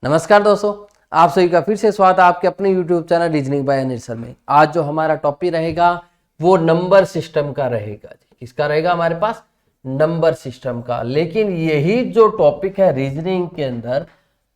नमस्कार दोस्तों, आप सभी का फिर से स्वागत है आपके अपने YouTube channel reasoning bye Anil sir में। आज जो हमारा टॉपिक रहेगा वो नंबर सिस्टम का रहेगा जी। किसका रहेगा? हमारे पास नंबर सिस्टम का। लेकिन यही जो टॉपिक है रीजनिंग के अंदर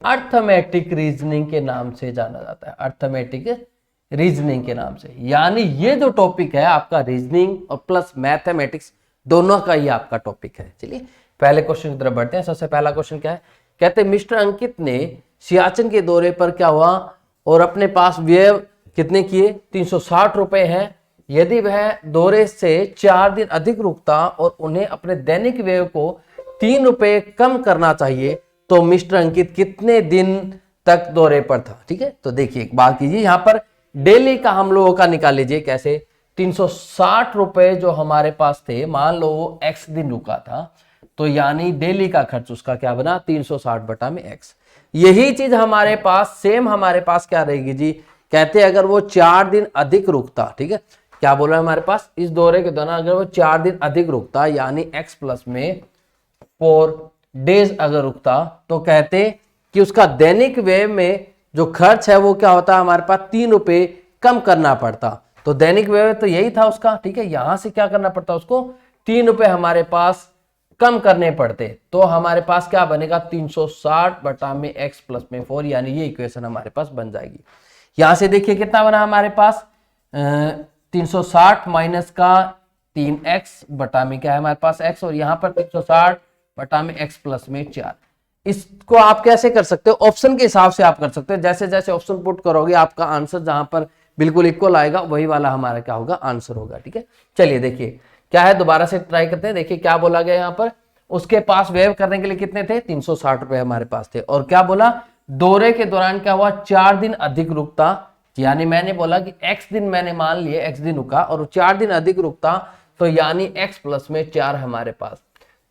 अर्थमेटिक रीजनिंग के नाम से जाना जाता है। अर्थमेटिक रीजनिंग के नाम से, यानी ये जो टॉपिक है आपका रीजनिंग और प्लस मैथमेटिक्स दोनों का ही आपका टॉपिक है। चलिए पहले क्वेश्चन की तरफ बढ़ते हैं। सबसे पहला क्वेश्चन क्या है? कहते मिस्टर अंकित ने सियाचिन के दौरे पर क्या हुआ और अपने पास व्यय कितने किए? 360 रुपए है। यदि वह दौरे से 4 दिन अधिक रुकता और उन्हें अपने दैनिक व्यय को 3 रुपए कम करना चाहिए तो मिस्टर अंकित कितने दिन तक दौरे पर था? ठीक है, तो देखिए एक बात कीजिए, यहां पर डेली का हम लोगों का निकाल लीजिए। कैसे? 360 रुपए जो हमारे पास थे, मान लो वो x दिन रुका था, तो यानी डेली का खर्च उसका क्या बना? 360 बटा में x। यही चीज हमारे पास सेम हमारे पास क्या रहेगी जी? कहते अगर वो 4 दिन अधिक रुकता, ठीक है, क्या बोला हमारे पास? इस दौरे के दौरान अगर वो 4 दिन अधिक रुकता यानी x प्लस में 4 डेज अगर रुकता तो कहते कि उसका दैनिक व्यय में जो खर्च है वो क्या होता? हमारे पास 3 रुपए कम करना पड़ता। तो दैनिक व्यय तो यही था उसका, ठीक है। यहां से क्या करना पड़ता उसको? 3 रुपए हमारे पास कम करने पड़ते, तो हमारे पास क्या बनेगा? 360 बटा में x प्लस में 4, यानी ये इक्वेशन हमारे पास बन जाएगी। यहां से देखिए कितना बना हमारे पास? 360 माइनस का 3x बटा में क्या है हमारे पास? x, और यहां पर 360 बटा में x प्लस में 4। इसको आप कैसे कर सकते हो? ऑप्शन के हिसाब से आप कर सकते हो। जैसे जैसे ऑप्शन पुट करोगे आपका आंसर जहां पर बिल्कुल इक्वल आएगा वही वाला हमारा क्या होगा? आंसर होगा। ठीक है, चलिए देखिए क्या है, दोबारा से ट्राई करते हैं। देखिए क्या बोला गया यहाँ पर, उसके पास व्यय करने के लिए कितने थे? 360 रुपए हमारे पास थे। और क्या बोला? दौरे के दौरान क्या हुआ? 4 दिन अधिक रुकता, यानी मैंने बोला कि x दिन, मैंने मान लिए x दिन रुका और 4 दिन अधिक रुकता, तो यानी x प्लस में 4 हमारे पास।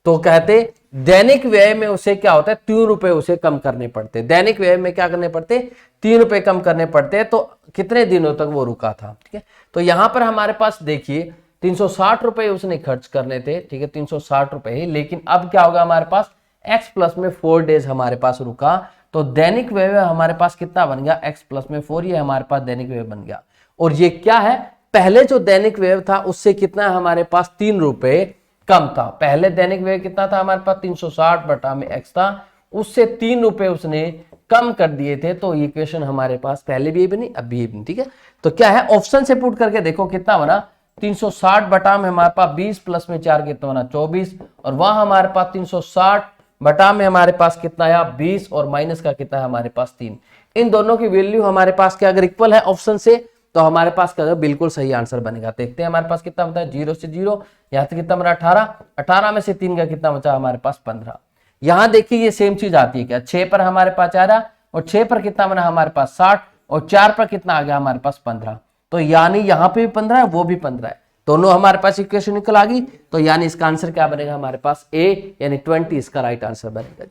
तो कहते दैनिक व्यय में उसे क्या होता है? 3 रुपए उसे कम करने पड़ते। दैनिक व्यय में क्या करने पड़ते? 3 रुपए कम करने पड़ते। तो कितने दिनों तक वो रुका था? ठीक है, तो यहां पर हमारे पास देखिए 360 रुपए उसने खर्च करने थे, ठीक है, 360 रुपए ही। लेकिन अब क्या होगा हमारे पास? x प्लस में 4 डेज हमारे पास रुका, तो दैनिक व्यय हमारे पास कितना बन गया? x प्लस में 4, ये हमारे पास दैनिक व्यय बन गया। और ये क्या है? पहले जो दैनिक व्यय था उससे कितना हमारे पास? 3 रुपए कम था। पहले दैनिक व्यय कितना था हमारे पास? 360 बटा में x था, उससे 3 रुपए उसने कम कर दिए थे। तो इक्वेशन हमारे पास पहले भी बनी, अब भी बनी। ठीक है, तो क्या है? ऑप्शन से पुट करके देखो कितना बना? 360 बटा में हमारे पास 20 प्लस में 4 कितना बना? 24, और वहां हमारे पास 360 बटा में हमारे पास कितना आया? 20, और माइनस का कितना है हमारे पास? 3। इन दोनों की वैल्यू हमारे पास क्या अगर इक्वल है ऑप्शन से, तो हमारे पास क्या बिल्कुल सही आंसर बनेगा। देखते हैं हमारे पास कितना बता है? 0 से 0, यहां से कितना बना? 18, 18 में से 3 का कितना बचा हमारे पास? 15। यहां देखिए ये सेम चीज आती है क्या? 6 पर हमारे पास आ रहा, और 6 पर कितना बना हमारे पास? 60, और 4 पर कितना आ गया हमारे पास? 15। तो यानी यहां पे भी 15 है, वो भी 15 है, दोनों हमारे पास इक्वेशन निकल आ गई। तो यानी इसका आंसर क्या बनेगा हमारे पास? ए, यानी 20 इसका राइट आंसर बनेगा।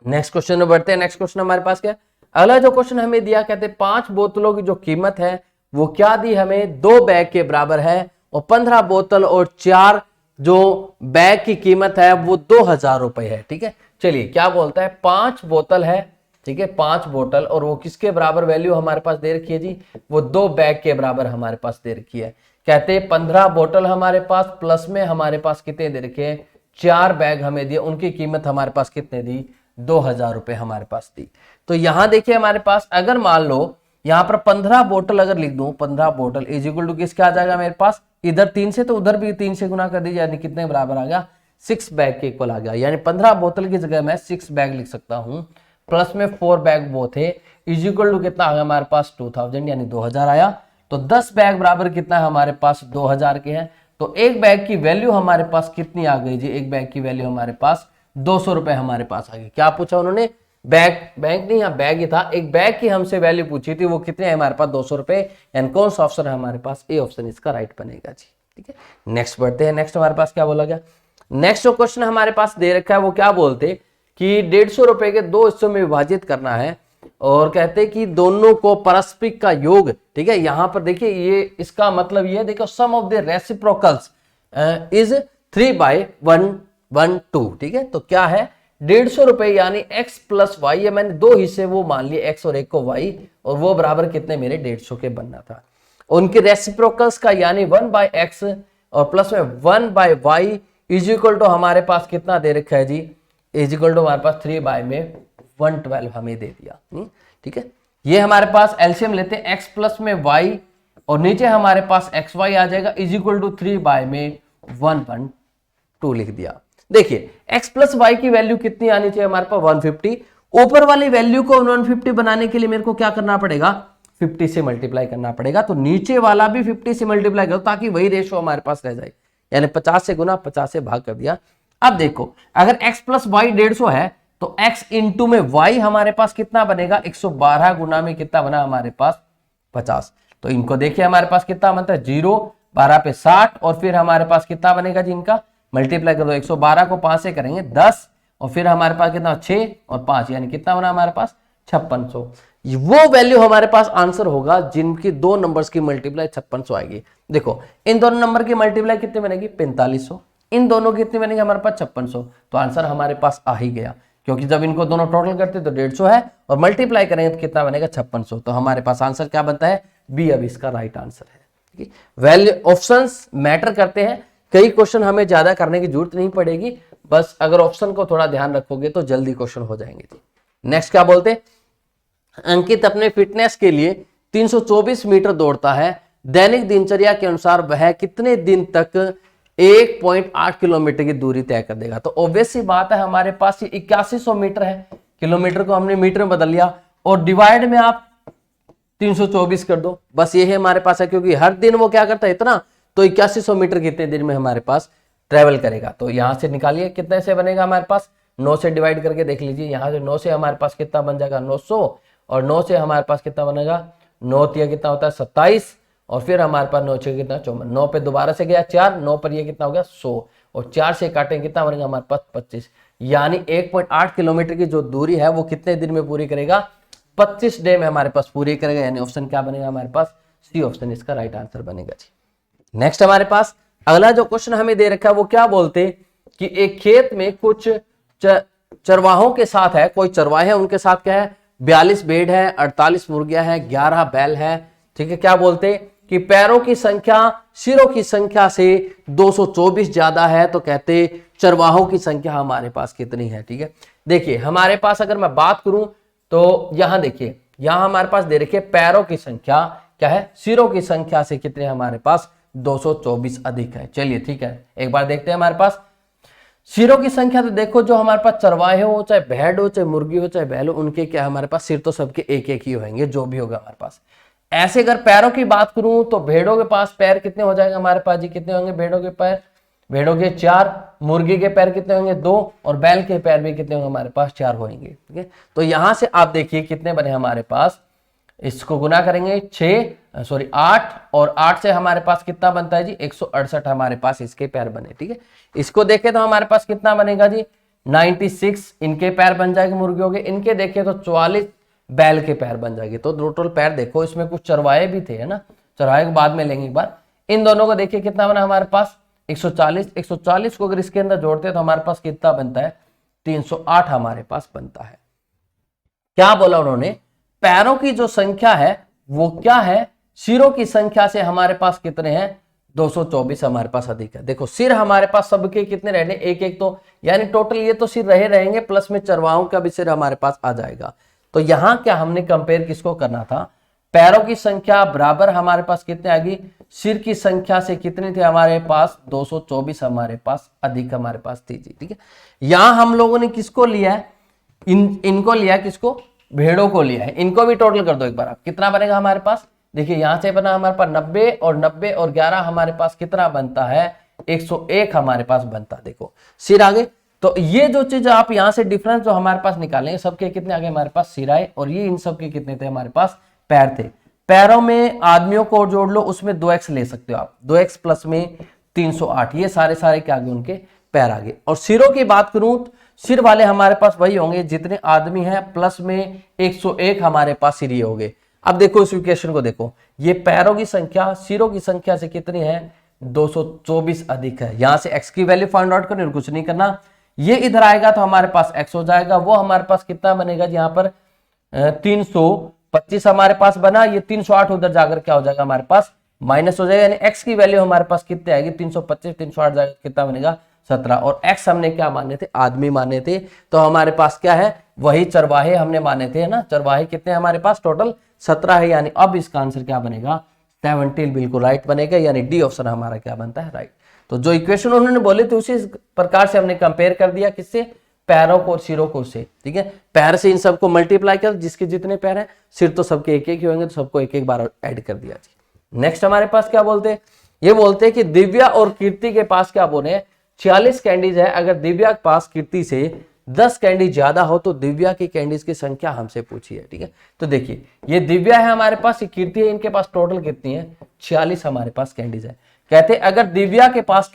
नेक्स्ट क्वेश्चन में बढ़ते हैं। नेक्स्ट क्वेश्चन हमारे पास क्या? अगला जो क्वेश्चन हमें दिया, कहते 5 बोतलों की जो कीमत है वो क्या दी हमें? 2 बैग के बराबर है, और 15 बोतल और 4 जो बैग की कीमत है वो 2000 रुपए है। ठीक है, चलिए क्या बोलता है? 5 बोतल है, ठीक है, 5 बोतल, और वो किसके बराबर वैल्यू हमारे पास दे रखी है जी? वो 2 बैग के बराबर हमारे पास दे रखी है। कहते 15 बोतल हमारे पास, प्लस में हमारे पास कितने दे रखे? 4 बैग हमें दिए, उनकी कीमत हमारे पास कितने दी? 2000 रुपए हमारे पास दी। तो यहां देखिए हमारे पास अगर मान लो यहां पर 15 बोतल अगर लिख दूं, 15 बोतल इज इक्वल टू किसके आ जाएगा मेरे पास? इधर 3 से, तो उधर भी 3 से गुना कर दीजिए, यानी कितने बराबर आ गया? 6 बैग के इक्वल आ गया। यानी 15 बोतल की जगह मैं 6 बैग लिख सकता हूं, प्लस में 4 बैग वो थे, इज इक्वल टू कितना आ गया हमारे पास? 2000, यानी 2000 आया। तो 10 बैग बराबर कितना है हमारे पास? 2000 के हैं। तो एक बैग की वैल्यू हमारे पास कितनी आ गई जी? एक बैग की वैल्यू हमारे पास 200 रुपए हमारे पास आ गई। क्या पूछा उन्होंने? बैग, बैंक नहीं, यहाँ बैग ही था। एक बैग की हमसे वैल्यू पूछी थी, वो कितने है हमारे पास? 200 रुपए। एंड कौन सा ऑप्शन है हमारे पास? ए ऑप्शन इसका राइट बनेगा जी। ठीक है, नेक्स्ट बढ़ते हैं। नेक्स्ट हमारे पास क्या बोला गया? नेक्स्ट जो क्वेश्चन हमारे पास दे रखा है वो क्या बोलते कि 150 रुपए के 2 हिस्सों में विभाजित करना है, और कहते कि दोनों को परस्परिक का योग, ठीक है, यहां पर देखिए ये इसका मतलब ये देखो, सम ऑफ द रेसिप्रोकल्स इज 3/112। ठीक है, तो क्या है? ₹150 यानी x प्लस वाई, ये मैंने दो हिस्से वो मान लिए x और एक को y, और वो बराबर कितने मेरे 150 के बनना था। उनके रेसिप्रोकल्स का यानी 1/x और प्लस में 1/y इज इक्वल टू हमारे पास कितना दे रखा है जी, इज इक्वल टू हमारे पास 3 में 112 हमें दे दिया। ठीक है, ये हमारे पास एलसीएम लेते हैं x प्लस में y और नीचे हमारे पास xy आ जाएगा इज इक्वल टू 3 में 112 लिख दिया। देखिए x प्लस वाई की वैल्यू कितनी आनी चाहिए हमारे पास 150। ऊपर वाली वैल्यू को 150 बनाने के लिए मेरे को क्या करना पड़ेगा, 50 से मल्टीप्लाई करना पड़ेगा। तो नीचे वाला भी 50 से मल्टीप्लाई करो ताकि वही रेशो हमारे पास रह जाए, यानी 50 से गुना 50 से भाग कर दिया। अब देखो अगर x प्लस वाई 150 है तो x इंटू में y हमारे पास कितना बनेगा, 112 गुना में कितना बना हमारे पास 50। तो इनको देखिए हमारे पास कितना बनता है 0, 12 पे 60 और फिर हमारे पास कितना बनेगा जी, इनका मल्टीप्लाई कर दो, 112 को 5 से करेंगे 10 और फिर हमारे पास कितना 6 और 5 यानी कितना बना हमारे पास 5600। वो वैल्यू हमारे पास आंसर होगा जिनकी दो नंबर्स की मल्टीप्लाई 5600 आएगी। देखो इन दोनों नंबर की मल्टीप्लाई कितने बनेगी 4500, इन दोनों की कितनी बनेगी हमारे पास 5600। तो आंसर हमारे पास आ ही गया, क्योंकि जब इनको दोनों टोटल करते तो 150 है और मल्टीप्लाई करेंगे तो कितना बनेगा 5600। तो हमारे पास आंसर क्या बनता है, बी अब इसका राइट आंसर है। वैल्यू ऑप्शंस मैटर करते हैं, कई क्वेश्चन हमें ज्यादा करने की जरूरत नहीं पड़ेगी, बस अगर ऑप्शन को थोड़ा ध्यान रखोगे तो जल्दी क्वेश्चन हो जाएंगे। नेक्स्ट क्या बोलते, अंकित अपने फिटनेस के लिए 324 मीटर दौड़ता है, दैनिक दिनचर्या के अनुसार वह कितने दिन तक 1.8 किलोमीटर की दूरी तय कर देगा। तो ऑब्वियस सी बात है हमारे पास ये 8100 मीटर है, किलोमीटर को हमने मीटर में बदल लिया और डिवाइड में आप 324 कर दो, बस ये है हमारे पास है, क्योंकि हर दिन वो क्या करता है इतना, तो 8100 मीटर कितने दिन में हमारे पास ट्रेवल करेगा। तो यहां से निकालिए कितने से बनेगा हमारे पास, 9 से डिवाइड करके देख लीजिए, यहां से 9 से हमारे पास कितना बन जाएगा 900 और 9 से हमारे पास कितना बनेगा 9 तिया कितना होता है 27 और फिर हमारे पास 9 छह कितना 54, 9 पे दोबारा से गया 4, 9 पर ये कितना हो गया 100 और 4 से काटें कितना बनेगा हमारे पास 25, यानी 1.8 किलोमीटर की जो दूरी है वो कितने दिन में पूरी करेगा, 25 डे में हमारे पास पूरी करेगा। यानी ऑप्शन क्या बनेगा हमारे पास, सी ऑप्शन इसका राइट आंसर बनेगा जी। नेक्स्ट हमारे पास अगला जो क्वेश्चन हमें दे रखा है वो क्या बोलते कि एक खेत में कुछ चरवाहों के साथ है, कोई चरवाहे हैं उनके साथ क्या है 42 भेड़ है, 48 मुर्गियां हैं, 11 बैल है। ठीक है, क्या बोलते कि पैरों की संख्या सिरों की संख्या से 224 ज्यादा है, तो कहते चरवाहों की संख्या हमारे पास कितनी है। ठीक है, देखिए हमारे पास अगर मैं बात करूं तो यहां देखिए, यहां हमारे पास दे रखिए पैरों की संख्या क्या है, सिरों की संख्या से कितने हमारे पास 224 अधिक है। चलिए ठीक है, एक बार देखते हैं हमारे पास सिरों की संख्या। तो देखो जो हमारे पास चरवाहे हो, चाहे भेड़ हो, चाहे मुर्गी हो, चाहे बैल हो, उनके क्या हमारे पास सिर तो सबके एक एक ही होंगे, जो भी होगा हमारे पास। ऐसे अगर पैरों की बात करूं तो भेड़ों के पास पैर कितने हो जाएंगे हमारे पास जी, कितने होंगे भेड़ों के पैर, भेड़ों के 4, मुर्गी के पैर कितने होंगे 2 और बैल के पैर भी कितने होंगे हमारे पास 4 होंगे। ठीक है, तो यहां से आप देखिए कितने बने हमारे पास, इसको गुना करेंगे 8 और 8 से हमारे पास कितना बनता है जी 168 हमारे पास इसके पैर बने। ठीक है, इसको देखें तो हमारे पास कितना बनेगा जी 96 इनके पैर बन जाएंगे मुर्गियों के, इनके देखें तो 44 बैल के पैर बन जाएंगे। तो टोटल पैर देखो, इसमें कुछ चरवाहे भी थे है ना, चरवाहे को बाद में लेंगे एक बार। इन दोनों को देखिए कितना बना हमारे पास 140 को अगर इसके अंदर जोड़ते हैं तो हमारे पास कितना बनता है 308 हमारे पास बनता है। क्या बोला उन्होंने, पैरों की जो संख्या है वो क्या है, सिरों की संख्या से हमारे पास कितने हैं 224 हमारे पास अधिक है। देखो सिर हमारे पास सबके कितने रहने, एक एक, तो यानी टोटल ये तो सिर रहेंगे, प्लस में चरवाहों का भी सिर हमारे पास आ जाएगा। तो यहां क्या हमने कंपेयर किसको करना था, पैरों की संख्या बराबर हमारे पास कितने आएगी, सिर की संख्या से कितने थे हमारे पास 224 हमारे पास अधिक हमारे पास थी जी। ठीक है, यहां हम लोगों ने किसको लिया है, इनको लिया, किसको, भेड़ों को लिया है। इनको भी टोटल कर दो एक बार आप, कितना बनेगा हमारे पास, देखिए यहां से बना हमारे पास 90 और 11 हमारे पास कितना बनता है 101 हमारे पास बनता। देखो सिर आगे, तो ये जो चीज आप यहां से डिफरेंस जो हमारे पास निकालेंगे, सबके कितने आगे हमारे पास सिर आए और ये इन सबके कितने थे हमारे पास पैर थे। पैरों में आदमियों को जोड़ लो, उसमें 2x ले सकते हो आप, 2x प्लस में 308, ये सारे क्या आगे उनके पैर आगे। और सिरों की बात करूं तो सिर वाले हमारे पास वही होंगे जितने आदमी हैं, प्लस में 101 हमारे पास सिर हो गए। अब देखो इस इक्वेशन को देखो, ये पैरों की संख्या सिरों की संख्या से कितनी है 224 अधिक है। यहां से x की वैल्यू फाइंड आउट करनी और कुछ नहीं करना, ये इधर आएगा तो हमारे पास x हो जाएगा, वो हमारे पास कितना बनेगा यहाँ पर 325 हमारे पास बना, ये 308 उधर जाकर क्या हो जाएगा हमारे पास माइनस हो जाएगा, यानी x की वैल्यू हमारे पास कितने आएगी 325, 308 जाएगा कितना बनेगा 17, और x हमने क्या माने थे आदमी माने थे, तो हमारे पास क्या है वही चरवाहे हमने माने थे ना, चरवाहे कितने हमारे पास टोटल 17 है, यानी अब इसका आंसर क्या बनेगा 17 बिल्कुल राइट बनेगा, यानी डी ऑप्शन हमारा क्या बनता है राइट। तो जो इक्वेशन उन्होंने बोले थे उसी प्रकार से हमने कंपेयर कर दिया, किससे पैरों को और सिरों को से, ठीक है, पैर से इन सबको मल्टीप्लाई कर, जिसके जितने पैर हैं सिर तो सबके एक एक ही होंगे, तो सबको एक एक बार ऐड कर दिया जी। नेक्स्ट हमारे पास क्या बोलते हैं, ये बोलते हैं कि दिव्या और कीर्ति के पास क्या बोले 46 कैंडीज है, अगर दिव्या के पास कीर्ति से 10 कैंडी ज्यादा हो तो दिव्या की कैंडीज की संख्या हमसे पूछी है, ठीक है। तो देखिए ये दिव्या है हमारे पास, ये कीर्ति है, इनके पास टोटल कितनी है 46 हमारे पास कैंडीज है। कहते अगर दिव्या के पास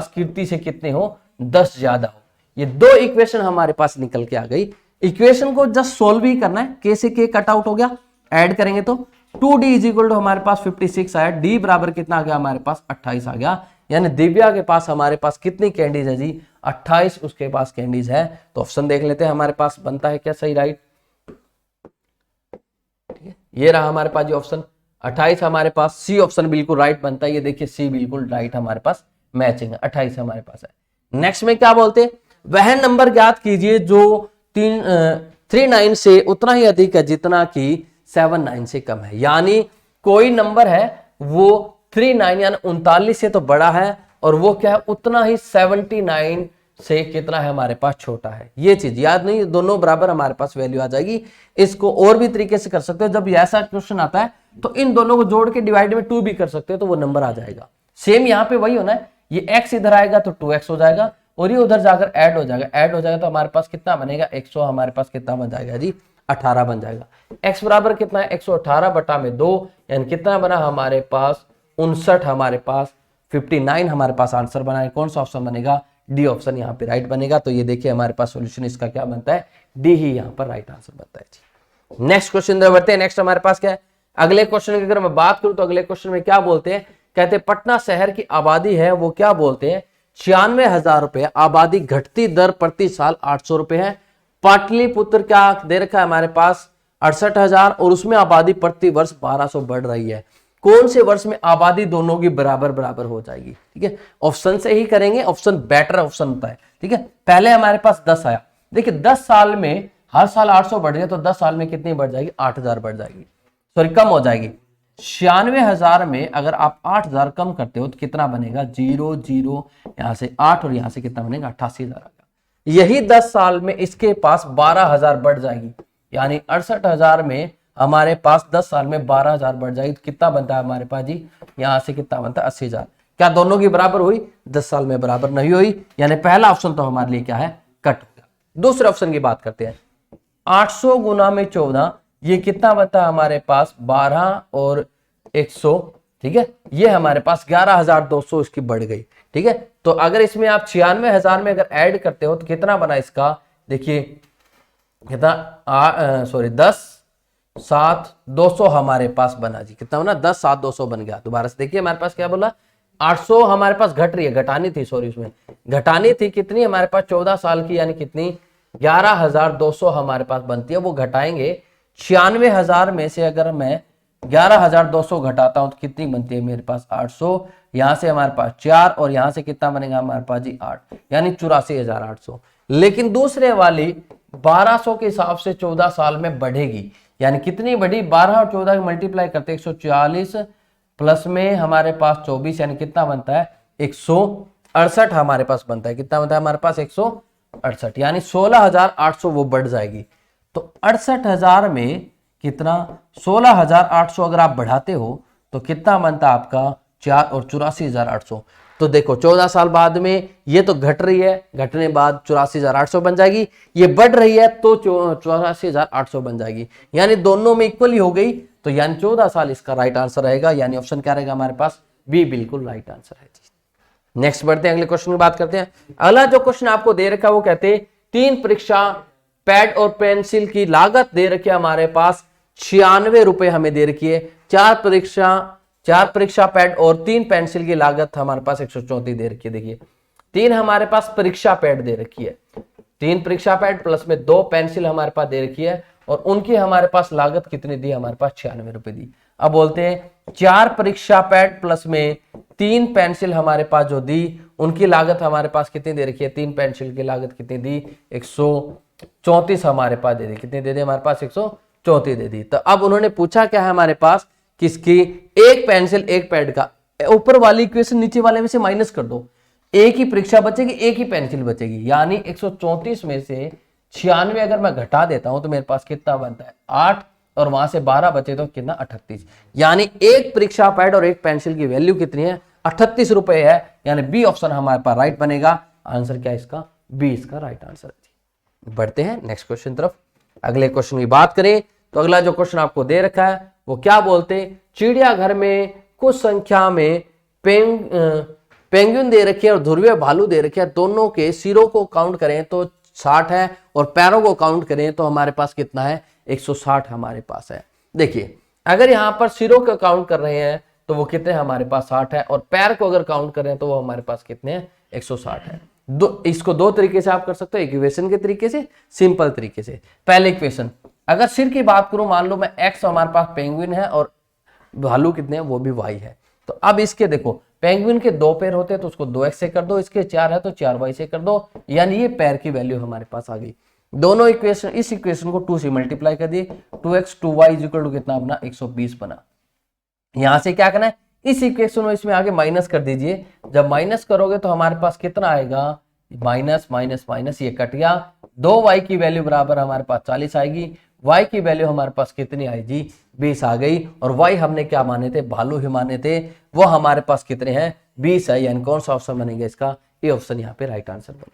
कीर्ति से कितने हो 10 ज्यादा हो, ये दो इक्वेशन हमारे पास निकल के आ गई। इक्वेशन को जस्ट सोल्व ही करना है, के से के कट आउट हो गया, ऐड करेंगे तो 2d इज इक्वल टू हमारे पास 56 आया, d बराबर कितना आ गया हमारे पास 28 आ गया, यानी दिव्या के पास हमारे पास कितनी कैंडीज है जी 28 उसके पास कैंडीज है। तो ऑप्शन देख लेते हैं हमारे पास बनता है क्या सही राइट, ठीक है, ये रहा हमारे पास जी ऑप्शन 28 हमारे पास, सी ऑप्शन बिल्कुल राइट बनता है, ये देखिए सी बिल्कुल राइट हमारे पास मैचिंग है, 28 हमारे पास है। नेक्स्ट में क्या बोलते हैं, वह नंबर ज्ञात कीजिए जो 39 से उतना ही अधिक है जितना कि 79 से कम है, यानी कोई नंबर है वो 39 यानी 39 से तो बड़ा है, और वो क्या है उतना ही 79 से कितना है हमारे पास छोटा है। ये चीज याद नहीं, दोनों बराबर हमारे पास वैल्यू आ जाएगी। इसको और भी तरीके से कर सकते हो, जब ऐसा क्वेश्चन आता है तो इन दोनों को जोड़ के डिवाइड में 2 भी कर सकते हो, तो वो नंबर आ जाएगा। सेम यहाँ पे वही होना है, ये x इधर आएगा तो 2x हो जाएगा, और ये उधर जाकर ऐड हो जाएगा, तो हमारे पास कितना बनेगा 100 हमारे पास कितना बन जाएगा जी 18 बन जाएगा। x बराबर कितना है 118 बटा में 2, यानी कितना बना हमारे पास 59 हमारे पास 59 हमारे पास आंसर बना है। कौन सा ऑप्शन बनेगा डी ऑप्शन यहाँ पे राइट बनेगा। तो ये देखिए हमारे पास सॉल्यूशन इसका क्या बनता है डी ही यहाँ पर राइट आंसर बनता है जी। नेक्स्ट क्वेश्चन बढ़ते हैं। नेक्स्ट हमारे पास क्या है, अगले क्वेश्चन की अगर मैं बात करूं तो अगले क्वेश्चन में क्या बोलते हैं, कहते पटना शहर की आबादी है वो क्या बोलते हैं 96,000 रुपए, आबादी घटती दर प्रति साल 800 रुपए है। पाटलिपुत्र क्या दे रखा है हमारे पास 68,000 और उसमें आबादी प्रति वर्ष 1200 बढ़ रही है। कौन से वर्ष में आबादी दोनों की बराबर बराबर हो जाएगी, ठीक है, ऑप्शन से ही करेंगे, ऑप्शन बेटर ऑप्शन होता है, ठीक है। पहले हमारे पास 10 आया, देखिए 10 साल में हर साल 800 बढ़ गया तो 10 साल में कितनी बढ़ जाएगी 8000 बढ़ जाएगी, सॉरी कम हो जाएगी। 96,000 में अगर आप 8000 कम करते हो तो कितना बनेगा 0 0 यहां से 8 और यहां से कितना बनेगा 88,000। यही 10 साल में इसके पास 12,000 बढ़ जाएगी, यानी 68,000 में हमारे पास 10 साल में 12,000 बढ़ जाएगी तो कितना बनता है हमारे पास जी, यहां से कितना बनता है 80,000। क्या दोनों की बराबर हुई, 10 साल में बराबर नहीं हुई, यानी पहला ऑप्शन तो हमारे लिए क्या है कट हो गया। दूसरे ऑप्शन की बात करते हैं, 800 गुना में 14 ये कितना बनता है हमारे पास 12 और 100, ठीक है, ये हमारे पास 11,200 इसकी बढ़ गई, ठीक है। तो अगर इसमें आप 96,000 में अगर ऐड करते हो तो कितना बना इसका, देखिए कितना सॉरी 10 7 200 हमारे पास बना जी, कितना बना 10 7 200 बन गया। दोबारा से देखिए हमारे पास क्या बोला 800 हमारे पास घट रही है, घटानी थी सॉरी, उसमें घटानी थी कितनी हमारे पास 14 साल की, यानी कितनी 11,200 हमारे पास बनती है, वो घटाएंगे 96,000 में से अगर मैं 11,200 घटाता हूं तो कितनी बनती है मेरे पास 800, यहां से हमारे पास 4 और यहां से कितना बनेगा हमारे पास जी 8, यानी 84,800। लेकिन दूसरे वाली 1200 के हिसाब से 14 साल में बढ़ेगी, यानी कितनी बढ़ी 12 और 14 मल्टीप्लाई करते 140 प्लस में हमारे पास 24, यानी कितना बनता है 168 हमारे पास बनता है, कितना बनता है हमारे पास 168, यानी 16,800 वो बढ़ जाएगी। तो 68,000 में कितना 16,800 अगर आप बढ़ाते हो तो कितना बनता है आपका 4 और 84,800। तो देखो 14 साल बाद में ये तो घट रही है, घटने बाद 84,800 बन जाएगी, ये बढ़ रही है तो 84,800 बन जाएगी, यानी दोनों में इक्वली हो गई, तो यानी 14 साल इसका राइट आंसर रहेगा, यानी ऑप्शन क्या रहेगा हमारे पास बी बिल्कुल राइट आंसर है। नेक्स्ट बढ़ते हैं, अगले क्वेश्चन की बात करते हैं। अगला जो क्वेश्चन आपको दे रखा है वो कहते हैं 3 परीक्षा पैड और पेंसिल की लागत दे रखी है हमारे पास 96 रुपए हमें दे रखी है। 4 परीक्षा पैड और 3 पेंसिल की लागत हमारे पास 134 दे रखी है। देखिए 3 हमारे पास परीक्षा पैड दे रखी है, 3 परीक्षा पैड प्लस में 2 पेंसिल हमारे पास दे रखी है और उनकी हमारे पास लागत कितनी दी, हमारे पास 96 रुपए दी। अब बोलते हैं 4 परीक्षा पैड प्लस में 3 पेंसिल हमारे पास जो दी उनकी लागत हमारे पास कितनी दे रखी है, 3 पेंसिल की लागत कितनी दी, 134 हमारे पास दे दी। कितनी दे दी हमारे पास, 134 दे दी। तो अब उन्होंने पूछा क्या है हमारे पास, किसकी, एक पेंसिल एक पैड का। ऊपर वाली इक्वेशन नीचे वाले में से माइनस कर दो, एक ही परीक्षा बचेगी, एक ही पेंसिल बचेगी, यानी 134 में से 96 अगर मैं घटा देता हूं तो मेरे पास कितना बनता है, 8, और वहां से 12 बचे तो कितना, 38। यानी एक परीक्षा पैड और एक पेंसिल की वैल्यू कितनी है, 38 रुपए है। यानी बी ऑप्शन हमारे पास राइट बनेगा। आंसर क्या है इसका, बी इसका राइट आंसर है। बढ़ते हैं नेक्स्ट क्वेश्चन तरफ। अगले क्वेश्चन की बात करें तो अगला जो क्वेश्चन आपको दे रखा है वो क्या बोलते, चिड़ियाघर में कुछ संख्या में पेंगुइन दे रखे हैं और ध्रुवीय भालू दे रखे हैं, दोनों के सिरों को काउंट करें तो 60 है और पैरों को काउंट करें तो हमारे पास कितना है, 160 हमारे पास है। देखिए अगर यहां पर सिरों का काउंट कर रहे हैं तो वो कितने हमारे पास 60 है, और पैर को अगर काउंट करें तो वो हमारे पास कितने हैं, 160 है। इसको दो तरीके से आप कर सकते हो, इक्वेशन के तरीके से, सिंपल तरीके से। पहले इक्वेशन, अगर सिर की बात करूं, मान लो मैं एक्स हमारे पास पेंगुइन है और भालू कितने हैं, वो भी वाई है। तो अब इसके देखो, पेंगुइन के 2 पैर होते हैं तो उसको 2x से कर दो, इसके 4 है तो 4y से कर दो, यानी ये पैर की वैल्यू हमारे पास आ गई। दोनों इक्वेशन, इस इक्वेशन को 2 से मल्टीप्लाई कर दिए, 2x 2y इक्वल टू कितना अपना 120 बना। यहां से क्या करना है, इस इक्वेशन में इसमें आगे माइनस कर दीजिए। जब माइनस करोगे तो हमारे पास कितना आएगा, माइनस माइनस माइनस, ये कट गया। 2y की वैल्यू बराबर हमारे पास 40 आएगी, y की वैल्यू हमारे पास कितनी आएगी, 20 आ गई। और y हमने क्या माने थे, भालू ही माने थे, वो हमारे पास कितने हैं, 20 है। यानी कौन सा ऑप्शन बनेगा इसका, ये ऑप्शन यहाँ पे राइट आंसर बनेगा।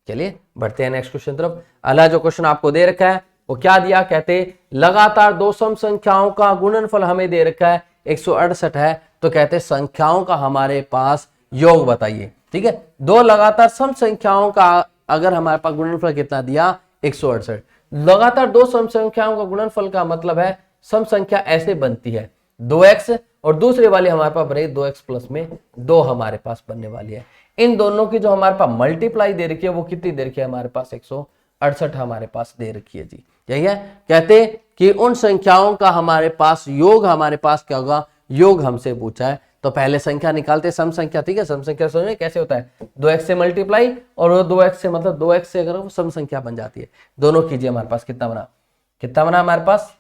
चलिए बढ़ते हैं नेक्स्ट क्वेश्चन तरफ। अगला जो क्वेश्चन आपको दे रखा है वो क्या दिया, कहते लगातार 2 सम संख्याओं का गुणनफल हमें दे रखा है 168 है, तो कहते संख्याओं का हमारे पास योग बताइए। ठीक है, 2 लगातार सम संख्याओं का अगर हमारे पास गुणनफल कितना दिया, 168। लगातार 2 सम संख्याओं का गुणनफल का मतलब है सम संख्या ऐसे बनती है 2x और दूसरे वाली हमारे पास बनेगी 2x प्लस में 2 हमारे पास बनने वाली है। इन दोनों की जो हमारे पास मल्टीप्लाई दे रखी है वो कितनी दे रखी है, हमारे पास 168 हमारे पास दे रखी है जी। यही है, कहते कि उन संख्याओं का हमारे पास योग हमारे पास क्या होगा, योग हमसे पूछा है। तो पहले संख्या निकालते, सम संख्या। ठीक है, सम संख्या समझे कैसे होता है, 2x से मल्टीप्लाई और 2x से, मतलब 2x से अगर वो सम संख्या बन जाती है। दोनों कीजिए, हमारे पास कितना बना, हमारे पास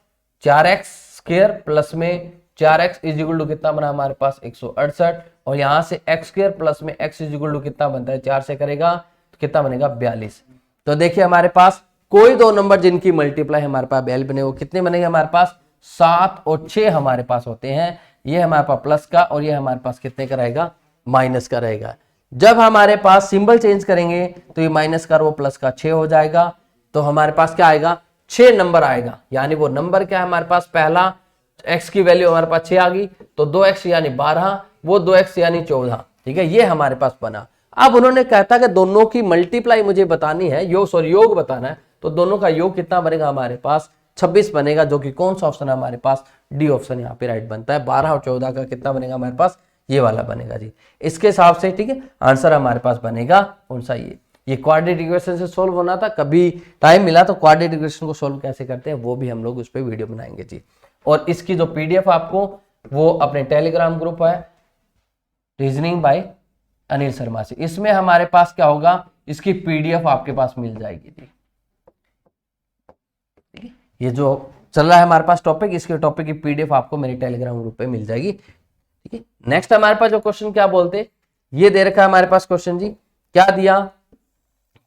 4x स्क्वायर प्लस में 4x इज इक्वल टू कितना बना हमारे पास 168, और यहां से x स्क्वायर प्लस में x इज इक्वल टू कितना बनता है, 4 से करेगा तो कितना बनेगा 42। तो देखिए हमारे पास कोई 2 नंबर जिनकी मल्टीप्लाई हमारे पास 42 बने, वो कितने बनेंगे हमारे पास, 7 और 6 हमारे पास होते हैं। ये हमारे पास प्लस का और ये हमारे पास कितने का रहेगा, माइनस का रहेगा। जब हमारे पास सिंबल चेंज करेंगे तो ये माइनस का और वो प्लस का 6 हो जाएगा। तो हमारे पास क्या आएगा, 6 नंबर आएगा। यानी वो नंबर क्या है हमारे पास, पहला x की वैल्यू हमारे पास 6 आ गई, तो 2x यानी 12, वो 2x यानी 14। ठीक है, ये हमारे पास बना। अब उन्होंने कहता कि दोनों की मल्टीप्लाई मुझे बतानी है, योग बताना है, तो दोनों का योग कितना बनेगा हमारे पास, 26 बनेगा, जो कि कौन सा ऑप्शन है हमारे पास, डी ऑप्शन यहाँ पे राइट बनता है। 12 और 14 का कितना बनेगा हमारे पास, ये वाला बनेगा जी। इसके हिसाब से ठीक है, आंसर हमारे पास बनेगा कौन सा, ये क्वाड्रेटिक इक्वेशन से सोल्व होना था। कभी टाइम मिला तो क्वाड्रेटिक इक्वेशन को सोल्व कैसे करते हैं वो भी हम लोग उस पर वीडियो बनाएंगे जी। और इसकी जो पीडीएफ आपको वो अपने टेलीग्राम ग्रुप है रीजनिंग बाय अनिल शर्मा से, इसमें हमारे पास क्या होगा, इसकी पीडीएफ आपके पास मिल जाएगी जी। ये जो चल रहा है हमारे पास टॉपिक, इसके टॉपिक की पीडीएफ आपको मेरे टेलीग्राम ग्रुप पे मिल जाएगी। ठीक है, नेक्स्ट हमारे पास जो क्वेश्चन क्या बोलते, ये दे रखा है हमारे पास क्वेश्चन जी, क्या दिया,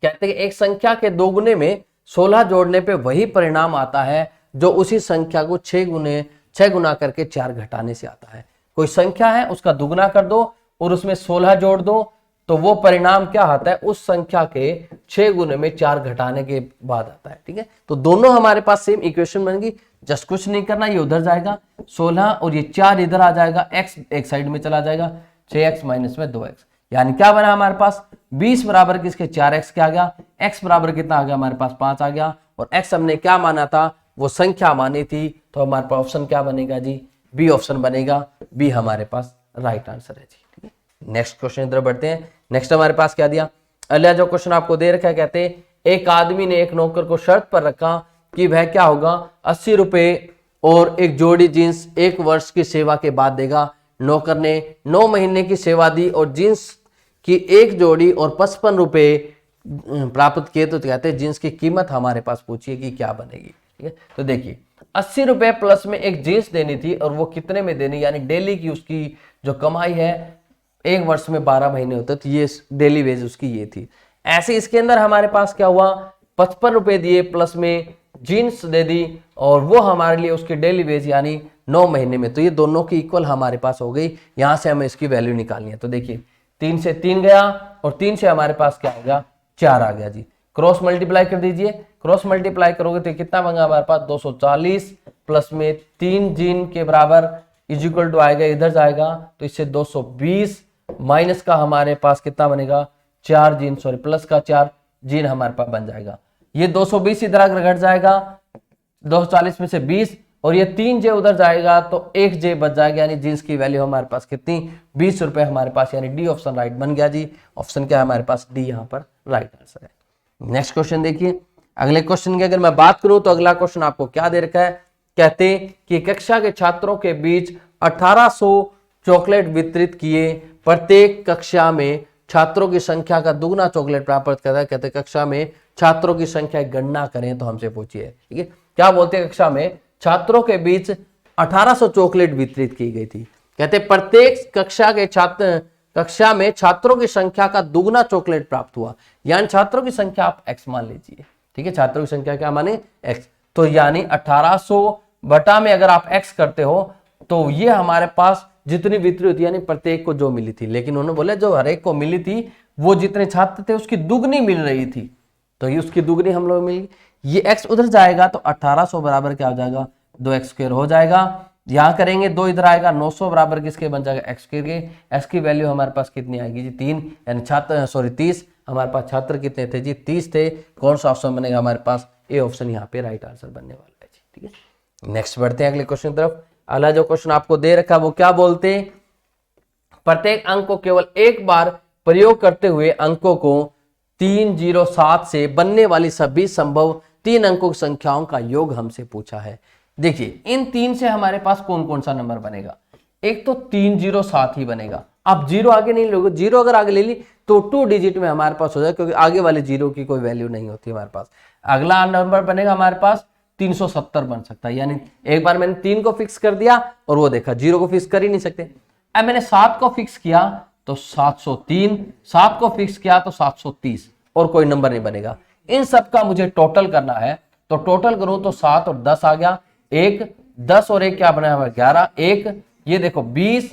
कहते हैं एक संख्या के 2 गुने में 16 जोड़ने पे वही परिणाम आता है जो उसी संख्या को 6 गुना करके 4 घटाने से आता है। कोई संख्या है उसका दुगुना कर दो और उसमें 16 जोड़ दो, तो वो परिणाम क्या आता है, उस संख्या के 6 गुने में 4 घटाने के बाद आता है। ठीक है, तो दोनों हमारे पास सेम इक्वेशन बनेगी। जस्ट कुछ नहीं करना, ये उधर जाएगा 16 और ये 4 इधर आ जाएगा, x एक साइड में चला जाएगा, 6x माइनस में 2x। यानी क्या बना हमारे पास, 20 बराबर किसके 4x क्या आ गया, x बराबर कितना आ गया हमारे पास 5 आ गया, और x हमने क्या माना था, वो संख्या मानी थी। तो हमारे पास ऑप्शन क्या बनेगा जी, बी ऑप्शन बनेगा। बी हमारे पास राइट आंसर है जी। ठीक है, नेक्स्ट क्वेश्चन इधर बढ़ते हैं। नेक्स्ट हमारे पास क्या दिया, अगला जो क्वेश्चन आपको दे रखा है, कहते हैं एक आदमी ने एक नौकर को शर्त पर रखा कि वह क्या होगा 80 रुपए और एक जोड़ी जींस 1 वर्ष की सेवा के बाद देगा। नौकर ने 9 महीने की सेवा दी और जींस की एक जोड़ी और 55 रुपए प्राप्त किए। तो कहते हैं जींस की कीमत हमारे पास पूछिए कि क्या बनेगी। ठीक है, तो देखिए 80 रुपए प्लस में एक जींस देनी थी और वो कितने में देनी, यानी डेली की उसकी जो कमाई है 1 वर्ष में 12 महीने होते, तो ये डेली वेज उसकी ये थी। ऐसे इसके अंदर हमारे पास क्या हुआ, 55 रुपए दिए प्लस में जीन्स दे दी और वो हमारे लिए उसकी डेली वेज यानी 9 महीने में, तो ये दोनों की इक्वल हमारे पास हो गई। यहां से हमें इसकी वैल्यू निकालनी है। तो देखिए 3 से 3 गया और 3 से हमारे पास क्या आ गया, 4 आ गया जी। क्रॉस मल्टीप्लाई कर दीजिए, क्रॉस मल्टीप्लाई करोगे तो कितना बनेगा हमारे पास 240 प्लस में 3 जीन के बराबर इज इक्वल टू आएगा, इधर जाएगा तो इससे 220 माइनस का हमारे पास कितना बनेगा 4 जीन, सॉरी प्लस का 4 जीन हमारे पास बन जाएगा। ये 220 इधर घट जाएगा 240 में से 20 और ये 3 जे उधर जाएगा तो 1 जे बच जाएगा, यानी जींस की वैल्यू हमारे पास कितनी 20 रुपए हमारे पास, यानी डी ऑप्शन राइट बन गया जी। ऑप्शन क्या है हमारे पास, डी यहाँ पर राइट आंसर है। नेक्स्ट क्वेश्चन देखिए, अगले क्वेश्चन की अगर मैं बात करूं तो अगला क्वेश्चन आपको क्या दे रखा है, कहते कि कक्षा के छात्रों के बीच 1800 चॉकलेट वितरित किए, प्रत्येक कक्षा में छात्रों की संख्या का दुगना चॉकलेट प्राप्त करता है। कहते कक्षा में छात्रों की संख्या की गणना करें तो हमसे पूछिए। ठीक है, क्या बोलते हैं, कक्षा में छात्रों के बीच 1800 चॉकलेट वितरित की गई थी। कहते प्रत्येक कक्षा में छात्रों की संख्या का दुगना चॉकलेट प्राप्त हुआ, यानी छात्रों की संख्या आप x मान लीजिए। ठीक है, छात्रों की संख्या क्या माने x, तो यानी 1800 बटा में अगर आप x करते हो तो ये हमारे पास जितनी वितरित होती है यानी प्रत्येक को जो मिली थी, लेकिन उन्होंने बोला जो हर एक को मिली थी वो जितने छात्र थे उसकी दुगनी मिल रही थी, तो ये उसकी दुगनी हम लोग मिली। ये x उधर जाएगा तो 1800 बराबर क्या हो जाएगा 2x स्क्वायर हो जाएगा। यहां करेंगे 2 इधर आएगा 900 बराबर किसके बन जाएगा x स्क्वायर के। x की वैल्यू हमारे पास कितनी आएगी जी 3, यानी छात्र 30 हमारे पास छात्र कितने थे जी 30 थे। कौन सा ऑप्शन बनेगा हमारे पास, ए ऑप्शन यहाँ पे राइट आंसर बनने वाला है जी। ठीक है, नेक्स्ट बढ़ते हैं अगले क्वेश्चन की तरफ। अगला जो क्वेश्चन आपको दे रखा है वो क्या बोलते हैं, प्रत्येक अंक को केवल एक बार प्रयोग करते हुए अंकों को 307 से बनने वाली सभी संभव 3 अंकों की संख्याओं का योग हमसे पूछा है। देखिए इन 3 से हमारे पास कौन कौन सा नंबर बनेगा, एक तो 307 ही बनेगा। आप जीरो आगे नहीं लोगे, जीरो अगर आगे ले ली तो 2 डिजिट में हमारे पास हो जाए, क्योंकि आगे वाले जीरो की कोई वैल्यू नहीं होती हमारे पास। अगला नंबर बनेगा हमारे पास 370 बन सकता है, यानी एक बार मैंने 3 को फिक्स कर दिया और वो देखा, जीरो को फिक्स कर ही नहीं सकते। अब मैंने 7 को फिक्स किया तो 703, 7 को फिक्स किया तो 730 और कोई नंबर नहीं बनेगा। इन सब का मुझे टोटल करना है, तो टोटल करूं तो 7 और 10 आ गया, 1 10 और 1 क्या बना हमारा 11, 1 ये देखो 20,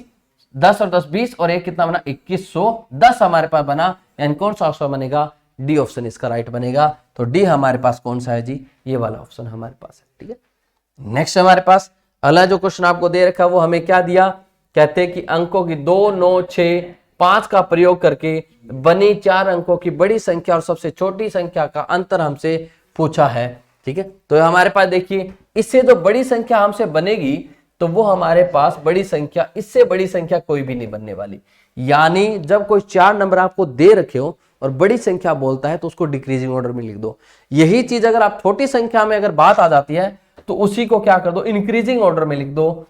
10 और 10 20 और 1 कितना बना 2110 हमारे पास बना, यानी कौन सा ऑप्शन बनेगा, डी ऑप्शन इसका राइट बनेगा। तो डी हमारे पास कौन सा है जी, ये वाला ऑप्शन हमारे पास है। ठीक है, नेक्स्ट हमारे पास अगला जो क्वेश्चन आपको दे रखा है वो हमें क्या दिया, कहते हैं कि अंकों की 2 9 6 5 का प्रयोग करके बनी 4 अंकों की बड़ी संख्या और सबसे छोटी संख्या का अंतर हमसे पूछा है। ठीक है, तो हमारे पास देखिए इससे जो बड़ी संख्या हमसे बनेगी तो वो हमारे पास बड़ी संख्या, इससे बड़ी संख्या कोई भी नहीं बनने वाली। यानी जब कोई 4 नंबर आपको दे रखे हो और बड़ी संख्या बोलता है तो उसको डिक्रीजिंग ऑर्डर में लिख दो। यही चीज अगर आप छोटी संख्या में अगर बात आ जाती है तो उसी को क्या कर दो, इंक्रीजिंग ऑर्डर में लिख दो,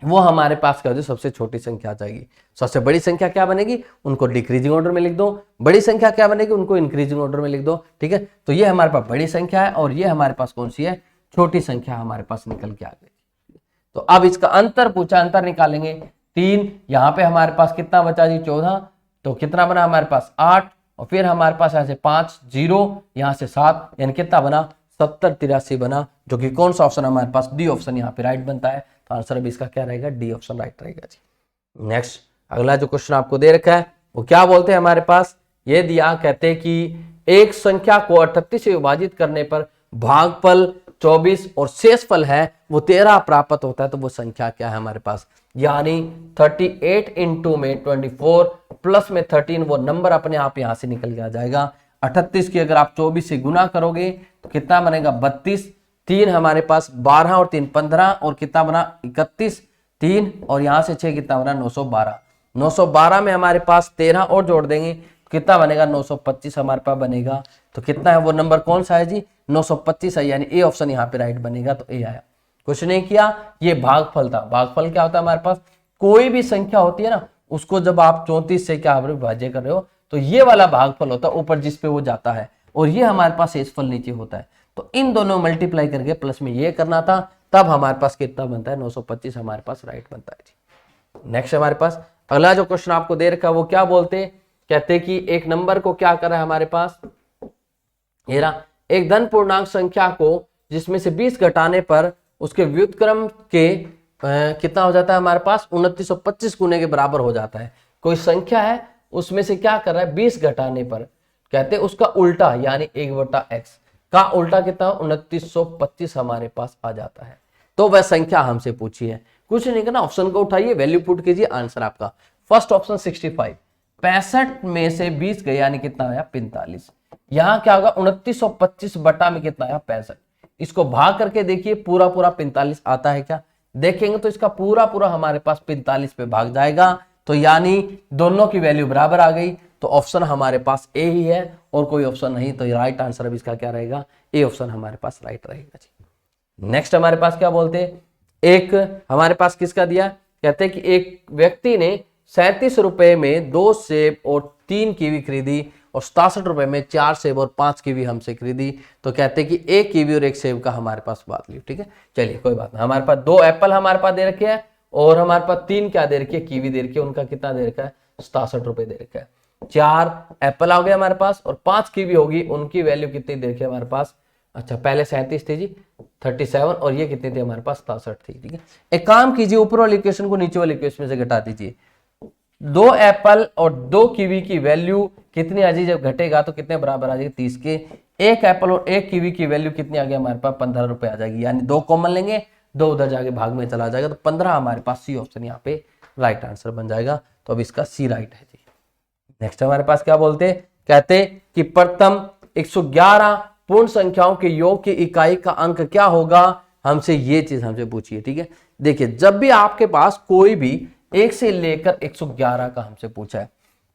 वो हमारे पास क्या हो सबसे छोटी संख्या आ जाएगी। सबसे बड़ी संख्या क्या बनेगी, उनको डिक्रीजिंग ऑर्डर में लिख दो, बड़ी संख्या क्या बनेगी उनको इंक्रीजिंग ऑर्डर में लिख दो। ठीक है, तो ये हमारे पास बड़ी संख्या है और ये हमारे पास कौन सी है, छोटी संख्या हमारे पास निकल के आ गई। तो अब इसका अंतर पूछा, अंतर निकालेंगे 3, यहाँ पे हमारे पास कितना बचा जी 14, तो कितना बना हमारे पास 8 और फिर हमारे पास यहाँ से 5 0 यहाँ से 7, यानी कितना बना 70 83 बना, जो कि कौन सा ऑप्शन हमारे पास, डी ऑप्शन यहाँ पे राइट बनता है। तो आंसर अभी इसका क्या रहेगा, डी ऑप्शन राइट रहेगा जी। नेक्स्ट अगला जो क्वेश्चन आपको दे रखा है वो क्या बोलते हैं हमारे पास, ये दिया, कहते हैं कि एक संख्या को 38 से विभाजित करने पर भागफल 24 और शेषफल है वो 13 प्राप्त होता है, तो वो संख्या क्या है हमारे पास, यानी 38 इंटू में 24 प्लस में 13, वो नंबर अपने आप यहां से निकल के आ जाएगा। 38 की अगर आप 24 से गुना करोगे तो कितना बनेगा 32, 3 हमारे पास 12 और 3 15 और कितना बना 31, 3 और यहां से 6 कितना बना 912। 912 में हमारे पास 13 और जोड़ देंगे, कितना बनेगा 925 हमारे पास बनेगा। तो कितना है वो नंबर कौन सा है जी, 925 है, यानी ए ऑप्शन यहाँ पे राइट बनेगा। तो ए आया, कुछ नहीं किया, ये भागफल था। भागफल क्या होता है हमारे पास, कोई भी संख्या होती है ना, उसको जब आप 34 से क्या विभाज्य कर रहे हो तो ये वाला भागफल होता है ऊपर जिस पे वो जाता है, और ये हमारे पास शेषफल नीचे होता है। तो इन दोनों मल्टीप्लाई करके प्लस में ये करना था, तब हमारे पास कितना बनता है 925 हमारे पास राइट बनता है जी। नेक्स्ट हमारे पास अगला जो क्वेश्चन आपको दे रखा है वो क्या बोलते, कहते कि एक नंबर को क्या कर रहा है हमारे पास, ये रहा एक धन पूर्णांक संख्या को जिसमें से 20 घटाने पर उसके व्युत्क्रम के कितना हो जाता है हमारे पास 2925 गुने के बराबर हो जाता है। कोई संख्या है उसमें से क्या कर रहा है 20 घटाने पर, कहते हैं उसका उल्टा यानी 1/x का उल्टा कितना 2925 हमारे पास आ जाता है। तो वह संख्या हमसे पूछी है, कुछ नहीं करना, ऑप्शन को उठाइए, वैल्यू पुट कीजिए, आंसर आपका फर्स्ट ऑप्शन 65, 65 में से 20 गए यानी कितना आया 45। यहां क्या होगा 2925 बटा में कितना आया 65। इसको भाग करके देखिए पूरा पूरा 45 आता है क्या, देखेंगे तो इसका पूरा पूरा हमारे पास 45 पे भाग जाएगा, तो यानी दोनों की वैल्यू बराबर आ गई। तो ऑप्शन हमारे पास ए ही है और कोई ऑप्शन नहीं, तो राइट आंसर अब इसका क्या रहेगा, ए ऑप्शन हमारे पास राइट रहेगा जी। नेक्स्ट हमारे पास क्या बोलते हैं, एक हमारे पास किसका दिया, कहते हैं कि एक व्यक्ति ने 37 रुपए में 2 सेब और 3 कीवी खरीदी और 67 रुपए में 4 सेब और 5 कीवी हमसे खरीदी। तो कहते हैं कि 1 कीवी और 1 सेब का हमारे पास बात ली, ठीक है, चलिए कोई बात नहीं। हमारे पास 2 एप्पल हमारे पास दे रखे हैं और हमारे पास 3 क्या दे रखी है कीवी दे रखी है, उनका कितना दे रखा है 67 रुपए दे रखा है। 4 एप्पल आ गए हमारे पास और 5 कीवी होगी, उनकी वैल्यू कितनी दे रखी है हमारे पास, अच्छा पहले 37 थी जी 37 और ये कितनी थी हमारे पास 67 थी, ठीक है। एक काम कीजिए ऊपर वाली इक्वेशन को नीचे वाली इक्वेशन से घटा दीजिए, 2 एप्पल और 2 कीवी की वैल्यू कितनी आ जाएगी, जब घटेगा तो कितने बराबर आ जाएगी 30 के। 1 एप्पल और 1 कीवी की वैल्यू कितनी आ गई हमारे पास 15 रुपए आ जाएगी, यानी 2 कॉमन लेंगे, 2 उधर जाके भाग में चला जाएगा, तो 15 हमारे पास सी ऑप्शन यहाँ पे राइट आंसर बन जाएगा। तो अब इसका सी राइट है जी। नेक्स्ट हमारे पास क्या बोलते, कहते कि प्रथम 111 पूर्ण संख्याओं के योग की इकाई का अंक क्या होगा, हमसे ये चीज हमसे पूछिए, ठीक है। देखिए जब भी आपके पास कोई भी 1 से लेकर 111 का हमसे पूछा है,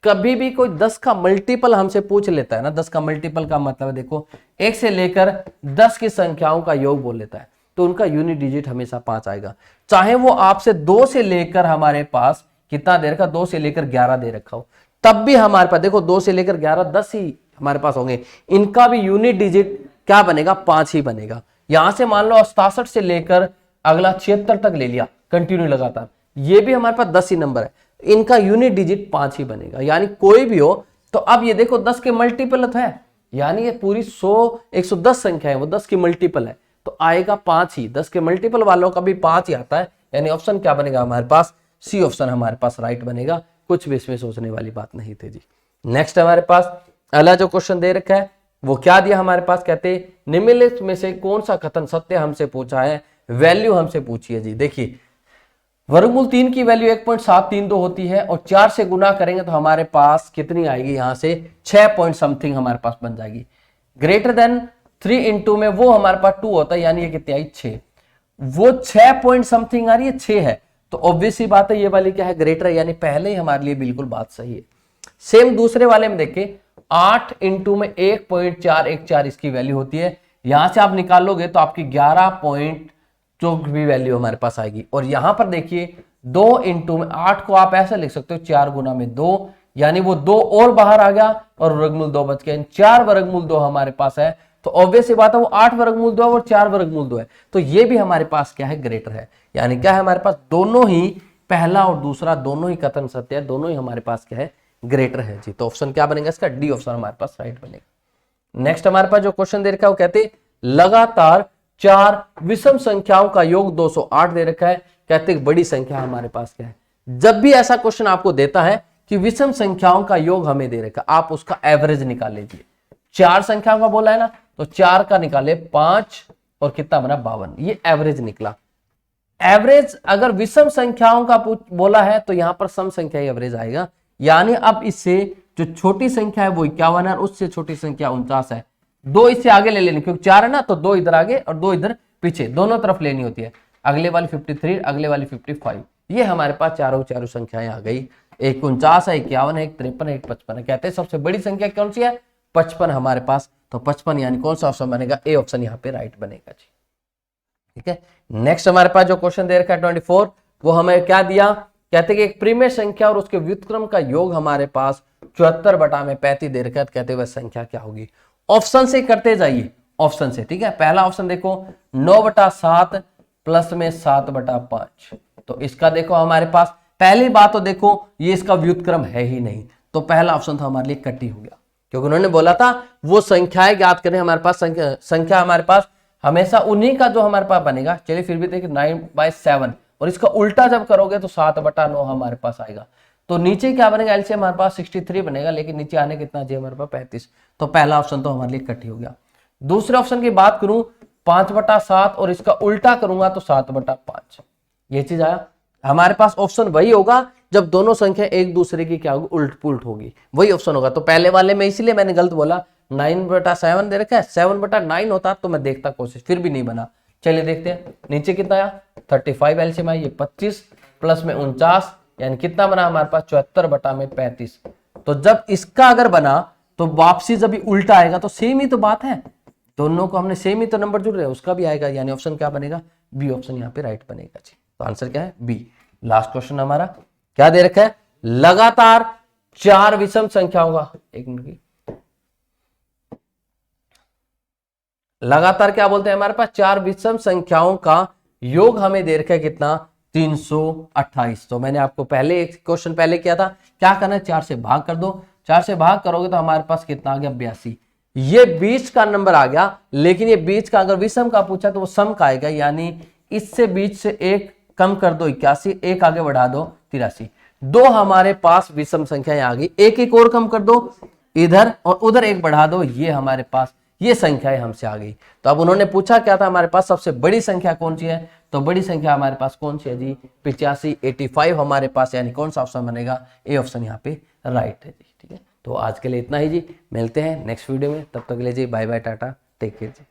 कभी भी कोई 10 का मल्टीपल हमसे पूछ लेता है ना, 10 का मल्टीपल का मतलब है देखो 1 से लेकर 10 की संख्याओं का योग बोल लेता है, तो उनका यूनिट डिजिट हमेशा 5 आएगा। चाहे वो आपसे 2 से लेकर हमारे पास कितना दे रखा, 2 से लेकर 11 दे रखा हो, तब भी हमारे पास देखो 2 से लेकर 11 10 ही हमारे पास होंगे, इनका भी यूनिट डिजिट क्या बनेगा 5 ही बनेगा। यहां से मान लो 67 से लेकर अगला 76 तक ले लिया कंटिन्यू लगातार, ये भी हमारे पास 10 ही नंबर है, इनका यूनिट डिजिट 5 ही बनेगा, यानी कोई भी हो। तो अब ये देखो 10 के मल्टीपल तो है, यानी ये पूरी 110 संख्या है, वो 10 की मल्टीपल है, तो आएगा 5 ही, 10 के मल्टीपल वालों का भी 5 ही आता है, यानी ऑप्शन क्या बनेगा हमारे पास, सी ऑप्शन हमारे पास राइट बनेगा, कुछ भी इसमें सोचने वाली बात नहीं थी जी। नेक्स्ट हमारे पास अगला जो क्वेश्चन दे रखा है वो क्या दिया हमारे पास, कहते निम्नलिखित में से कौन सा कथन सत्य हमसे पूछा है, वैल्यू हमसे पूछी है जी। देखिए वर्गमूल 3 की वैल्यू 1.732 होती है और 4 से गुना करेंगे तो हमारे पास कितनी आएगी, यहां से 6 पॉइंट समथिंग हमारे पास बन जाएगी। ग्रेटर देन 3 इंटू में वो हमारे पास 2 होता है, यानी ये कितनी आई 6, वो 6 पॉइंट समथिंग आ रही है 6 है, तो ऑब्वियस ही बात है ये वाली क्या है ग्रेटर है, यानी पहले ही हमारे लिए बिल्कुल बात सही है। सेम दूसरे वाले में देखें 8 इंटू में 1.414 इसकी वैल्यू होती है, यहां से आप निकालोगे तो आपकी 11 पॉइंट जो भी वैल्यू हमारे पास आएगी। और यहां पर देखिए 2 इंटू में 8 को आप ऐसा लिख सकते हो 4 गुना में 2, यानी वो 2 और बाहर आ गया और वर्गमूल 2 बच गया, 4 वर्गमूल 2 हमारे पास है, तो ऑब्वियस बात है वो 8 वर्गमूल 2 और 4 वर्गमूल 2 है, तो ये भी हमारे पास क्या है ग्रेटर है, यानी क्या है हमारे पास दोनों ही पहला और दूसरा दोनों ही कथन सत्य है, दोनों ही हमारे पास क्या है ग्रेटर है जी। तो ऑप्शन क्या बनेगा इसका, डी ऑप्शन हमारे पास राइट बनेगा। नेक्स्ट हमारे पास जो क्वेश्चन दे रखा है वो कहते लगातार 4 विषम संख्याओं का योग 208 दे रखा है, कहते बड़ी संख्या हमारे पास क्या है। जब भी ऐसा क्वेश्चन आपको देता है कि विषम संख्याओं का योग हमें दे रखा, आप उसका एवरेज निकाल लीजिए। 4 संख्याओं का बोला है ना, तो 4 का निकाले 5 और कितना बना 52, ये एवरेज निकला। एवरेज अगर विषम संख्याओं का बोला है तो यहां पर सम संख्या ही एवरेज आएगा, यानी अब इससे जो छोटी संख्या है वो 51 है और उससे छोटी संख्या 49 है, 2 इससे आगे ले लेनी, क्योंकि 4 है ना, तो 2 इधर आगे और 2 इधर पीछे, दोनों तरफ लेनी होती है। अगले वाली 53, अगले वाली 55, ये हमारे पास चारों संख्याएं आ गई। एक 49 है, 51 है, एक 53 है, एक 55 है। कहते हैं सबसे बड़ी संख्या कौन सी है? 55 हमारे पास। तो 55 यानी कौन सा ऑप्शन बनेगा? ए ऑप्शन यहाँ पे राइट बनेगा जी। ठीक है, नेक्स्ट हमारे पास जो क्वेश्चन दे रखा है 24, वो हमें क्या दिया? कहते कि एक प्रीमेय संख्या और उसके व्युत्क्रम का योग हमारे पास 74/35 दे रखा है। कहते वह संख्या क्या होगी? ऑप्शन से करते जाइए, ऑप्शन से। ठीक है, पहला ऑप्शन देखो 9/7 प्लस में 7/5। तो इसका देखो हमारे पास पहली बात तो देखो ये इसका व्युत्क्रम है ही नहीं, तो पहला ऑप्शन तो हमारे लिए कटी हो गया, क्योंकि उन्होंने बोला था वो संख्याएं ज्ञात करें। हमारे पास संख्या हमारे पास हमेशा उन्हीं का जो हमारे पास बनेगा। चलिए फिर भी देखिए 9/7, और इसका उल्टा जब करोगे तो 7/9 हमारे पास आएगा। तो नीचे क्या बनेगा? एलसीएम हमारे पास 63 बनेगा, लेकिन नीचे आने कितना चाहिए हमारे पास? 35। तो पहला ऑप्शन तो हमारे लिए कटी हो गया। दूसरे ऑप्शन की बात करूं 5/7 और इसका उल्टा करूंगा तो 7/5, ये चीज आया हमारे पास। ऑप्शन वही होगा जब दोनों संख्या एक दूसरे की क्या होगी? उल्ट पुल्ट होगी, वही ऑप्शन होगा। तो पहले वाले में इसीलिए मैंने गलत बोला, 9/7 दे रखा है, 7/9 होता तो मैं देखता कोशिश, फिर भी नहीं बना। चलिए देखते हैं नीचे कितना आया? 35 एलसीएम आई, ये 25 प्लस में 49 यानी कितना बना हमारे पास? 74/35। तो जब इसका अगर बना तो वापसी जब भी उल्टा आएगा तो सेम ही तो बात है, दोनों को हमने सेम ही तो नंबर जुड़ रहे हैं, उसका भी आएगा, यानी ऑप्शन क्या बनेगा? बी ऑप्शन यहाँ पे राइट बनेगा जी। तो आंसर क्या है? बी। लास्ट क्वेश्चन हमारा क्या दे रखा है? लगातार 4 विषम संख्याओं का, एक मिनट की, लगातार क्या बोलते हैं हमारे पास? 4 विषम संख्याओं का योग हमें दे रखा है कितना? 328। तो मैंने आपको पहले एक क्वेश्चन पहले किया था, क्या करना है? 4 से भाग कर दो। 4 से भाग करोगे तो हमारे पास कितना आ गया? 82। ये बीच का नंबर आ गया, लेकिन ये बीच का अगर विषम का पूछा तो वो सम का आएगा, यानी इससे बीच से एक कम कर दो 81, एक आगे बढ़ा दो 83। दो हमारे पास विषम संख्याएं आ गई, एक एक और कम कर दो इधर और उधर एक बढ़ा दो, ये हमारे पास ये संख्याएं हमसे आ गई। तो अब उन्होंने पूछा क्या था हमारे पास? सबसे बड़ी संख्या कौन सी है? तो बड़ी संख्या हमारे पास कौन सी है जी? 85, 85 हमारे पास, यानी कौन सा ऑप्शन बनेगा? ए ऑप्शन यहाँ पे राइट है जी। ठीक है, तो आज के लिए इतना ही जी, मिलते हैं नेक्स्ट वीडियो में, तब तक के लिए जी bye bye, tata, take care जी।